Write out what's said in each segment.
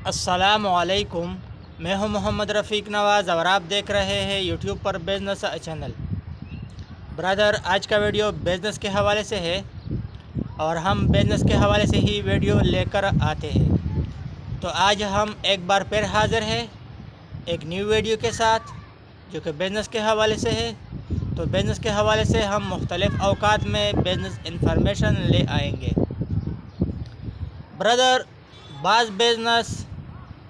अस्सलामुअलैकुम। मैं हूं मोहम्मद रफ़ीक नवाज़ और आप देख रहे हैं यूट्यूब पर बिज़नेस चैनल। ब्रदर, आज का वीडियो बिज़नेस के हवाले से है और हम बिज़नेस के हवाले से ही वीडियो लेकर आते हैं। तो आज हम एक बार फिर हाज़िर हैं एक न्यू वीडियो के साथ जो कि बिज़नेस के हवाले से है। तो बिज़नेस के हवाले से हम मुख्तलिफ़ औकात में बिज़नेस इंफॉर्मेशन ले आएंगे। ब्रदर, बाज़ बिज़नेस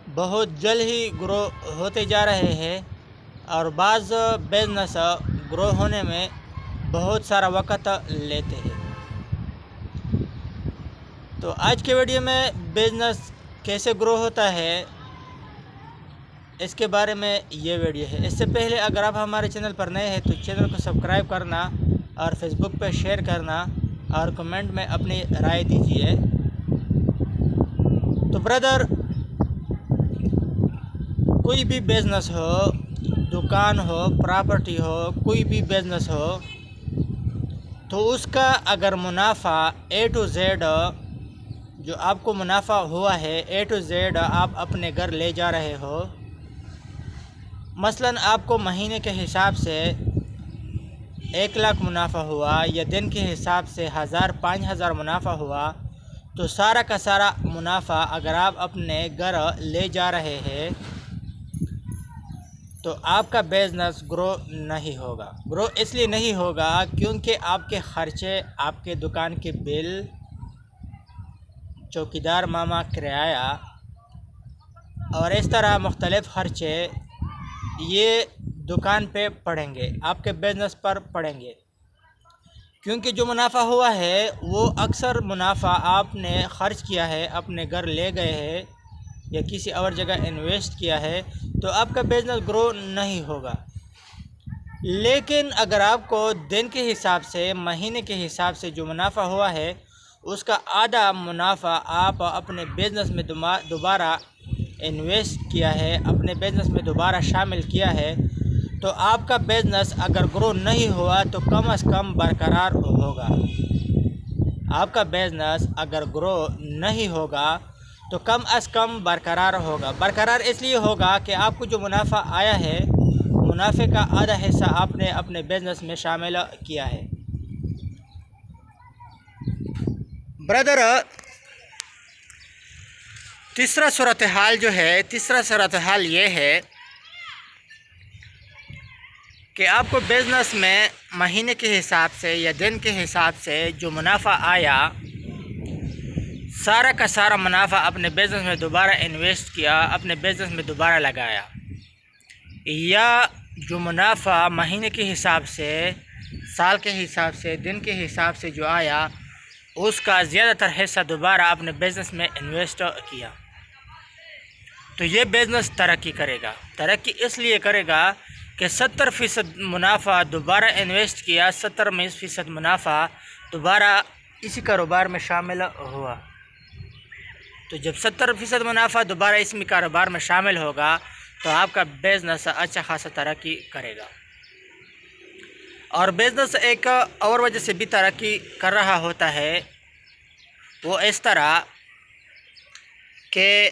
बहुत जल्द ही ग्रो होते जा रहे हैं और बाज़ बिज़नेस ग्रो होने में बहुत सारा वक्त लेते हैं। तो आज के वीडियो में बिज़नेस कैसे ग्रो होता है इसके बारे में ये वीडियो है। इससे पहले अगर आप हमारे चैनल पर नए हैं तो चैनल को सब्सक्राइब करना और फेसबुक पर शेयर करना और कमेंट में अपनी राय दीजिए। तो ब्रदर, कोई भी बिज़नेस हो, दुकान हो, प्रॉपर्टी हो, कोई भी बिज़नेस हो, तो उसका अगर मुनाफा ए टू जेड जो आपको मुनाफा हुआ है ए टू जेड आप अपने घर ले जा रहे हो। मसलन आपको महीने के हिसाब से 1 लाख मुनाफा हुआ या दिन के हिसाब से 1000-5000 मुनाफा हुआ, तो सारा का सारा मुनाफा अगर आप अपने घर ले जा रहे हैं तो आपका बिज़नेस ग्रो नहीं होगा। ग्रो इसलिए नहीं होगा क्योंकि आपके ख़र्चे, आपके दुकान के बिल, चौकीदार मामा, किराया और इस तरह मुख्तलिफ़ ख़र्चे ये दुकान पे पड़ेंगे, आपके बिज़नेस पर पड़ेंगे। क्योंकि जो मुनाफा हुआ है वो अक्सर मुनाफा आपने ख़र्च किया है, अपने घर ले गए हैं या किसी और जगह इन्वेस्ट किया है, तो आपका बिज़नेस ग्रो नहीं होगा। लेकिन अगर आपको दिन के हिसाब से, महीने के हिसाब से जो मुनाफा हुआ है उसका आधा मुनाफा आप अपने बिज़नेस में दोबारा इन्वेस्ट किया है, अपने बिज़नेस में दोबारा शामिल किया है, तो आपका बिज़नेस अगर ग्रो नहीं हुआ तो कम से कम बरकरार होगा। आपका बिज़नेस अगर ग्रो नहीं होगा तो कम अज़ कम बरकरार होगा। बरकरार इसलिए होगा कि आपको जो मुनाफा आया है, मुनाफे का आधा हिस्सा आपने अपने बिज़नेस में शामिल किया है। ब्रदर, तीसरा सूरत हाल ये है कि आपको बिज़नेस में महीने के हिसाब से या दिन के हिसाब से जो मुनाफा आया, सारा का सारा मुनाफा अपने बिज़नेस में दोबारा इन्वेस्ट किया, अपने बिज़नेस में दोबारा लगाया, या जो मुनाफा महीने के हिसाब से, साल के हिसाब से, दिन के हिसाब से जो आया उसका ज़्यादातर हिस्सा दोबारा अपने बिज़नेस में इन्वेस्ट किया, तो ये बिज़नेस तरक्की करेगा। तरक्की इसलिए करेगा कि 70% मुनाफा दोबारा इन्वेस्ट किया, 70% मुनाफा दोबारा इसी कारोबार में शामिल हुआ। तो जब 70% मुनाफा दोबारा इसमें कारोबार में शामिल होगा तो आपका बिज़नेस अच्छा खासा तरक्की करेगा। और बिज़नेस एक और वजह से भी तरक्की कर रहा होता है, वो इस तरह कि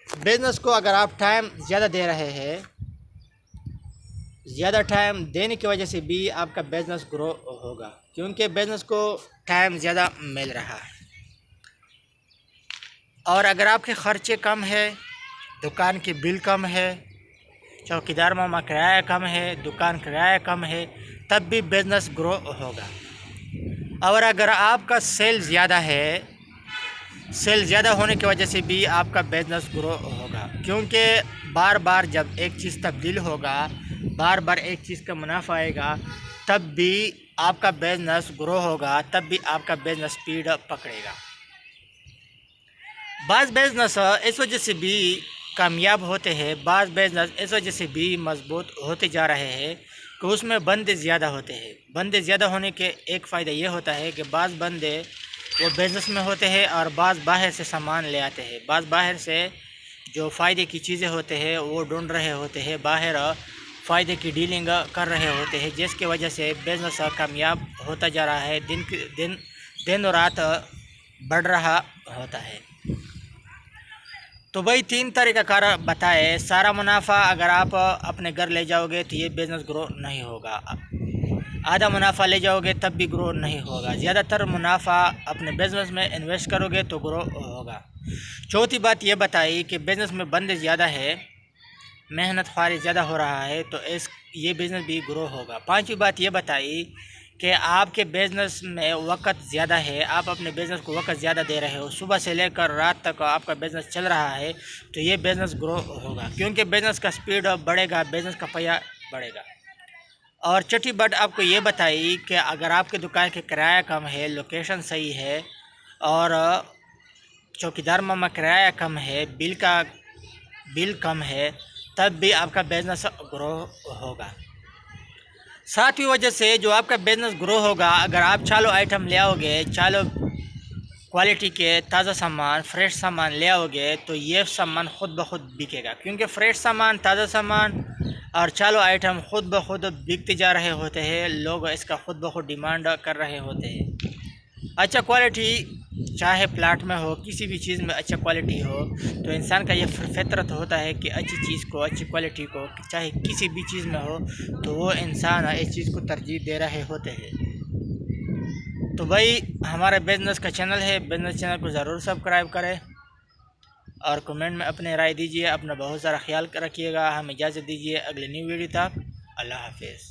बिज़नेस को अगर आप टाइम ज़्यादा दे रहे हैं, ज़्यादा टाइम देने की वजह से भी आपका बिज़नेस ग्रो होगा, क्योंकि बिज़नेस को टाइम ज़्यादा मिल रहा है। और अगर आपके ख़र्चे कम है, दुकान के बिल कम है, चौकीदार मामा किराया कम है, दुकान किराया कम है, तब भी बिज़नेस ग्रो होगा। और अगर आपका सेल ज़्यादा है, सेल ज़्यादा होने की वजह से भी आपका बिज़नेस ग्रो होगा, क्योंकि बार बार जब एक चीज़ तब्दील होगा, बार बार एक चीज़ का मुनाफा आएगा, तब भी आपका बिज़नेस ग्रो होगा, तब भी आपका बिज़नेस स्पीड पकड़ेगा। बाज़ बिज़नेस इस वजह से भी कामयाब होते हैं, बाज़ बिज़नेस इस वजह से भी मज़बूत होते जा रहे हैं कि उसमें बंदे ज़्यादा होते हैं। बंदे ज़्यादा होने के एक फ़ायदा ये होता है कि बाज़ बंदे वो बिज़नेस में होते हैं और बाज़ बाहर से सामान ले आते हैं, बाज़ बाहर से जो फ़ायदे की चीज़ें होते हैं वो ढूंढ रहे होते हैं, बाहर फ़ायदे की डीलिंग कर रहे होते हैं, जिसकी वजह से बिज़नेस कामयाब होता जा रहा है, दिन और रात बढ़ रहा होता है। तो भाई 3 तरीक़ाकार बताए। सारा मुनाफा अगर आप अपने घर ले जाओगे तो ये बिज़नेस ग्रो नहीं होगा। आधा मुनाफा ले जाओगे तब भी ग्रो नहीं होगा। ज़्यादातर मुनाफा अपने बिज़नेस में इन्वेस्ट करोगे तो ग्रो होगा। चौथी बात ये बताई कि बिज़नेस में बंदे ज़्यादा है, मेहनत ख्वारी ज़्यादा हो रहा है, तो ये बिज़नेस भी ग्रो होगा। पांचवी बात ये बताई कि आपके बिज़नेस में वक़्त ज़्यादा है, आप अपने बिज़नेस को वक़्त ज़्यादा दे रहे हो, सुबह से लेकर रात तक आपका बिज़नेस चल रहा है, तो ये बिज़नेस ग्रो होगा, क्योंकि बिज़नेस का स्पीड बढ़ेगा, बिज़नेस का पहिया बढ़ेगा। और छठी बात आपको ये बताई कि अगर आपके दुकान के किराया कम है, लोकेशन सही है और चौकीदार मामा किराया कम है, बिल कम है, तब भी आपका बिज़नेस ग्रो होगा। सातवीं वजह से जो आपका बिज़नेस ग्रो होगा, अगर आप चालू आइटम ले आओगे, चालू क्वालिटी के ताज़ा सामान, फ्रेश सामान ले आओगे, तो ये सामान ख़ुद ब खुद बिकेगा, क्योंकि फ्रेश सामान, ताज़ा सामान और चालू आइटम ख़ुद ब खुद बिकते जा रहे होते हैं। लोग इसका ख़ुद ब खुद डिमांड कर रहे होते हैं। अच्छा क्वालिटी चाहे प्लाट में हो, किसी भी चीज़ में अच्छा क्वालिटी हो, तो इंसान का ये फितरत होता है कि अच्छी चीज़ को, अच्छी क्वालिटी को, चाहे किसी भी चीज़ में हो, तो वो इंसान इस चीज़ को तरजीह दे रहे होते हैं। तो भाई हमारा बिज़नेस का चैनल है, बिज़नेस चैनल को ज़रूर सब्सक्राइब करें और कमेंट में अपने राय दीजिए। अपना बहुत सारा ख्याल रखिएगा। हमें इजाज़त दीजिए अगले न्यू वीडियो तक। अल्लाह हाफिज़।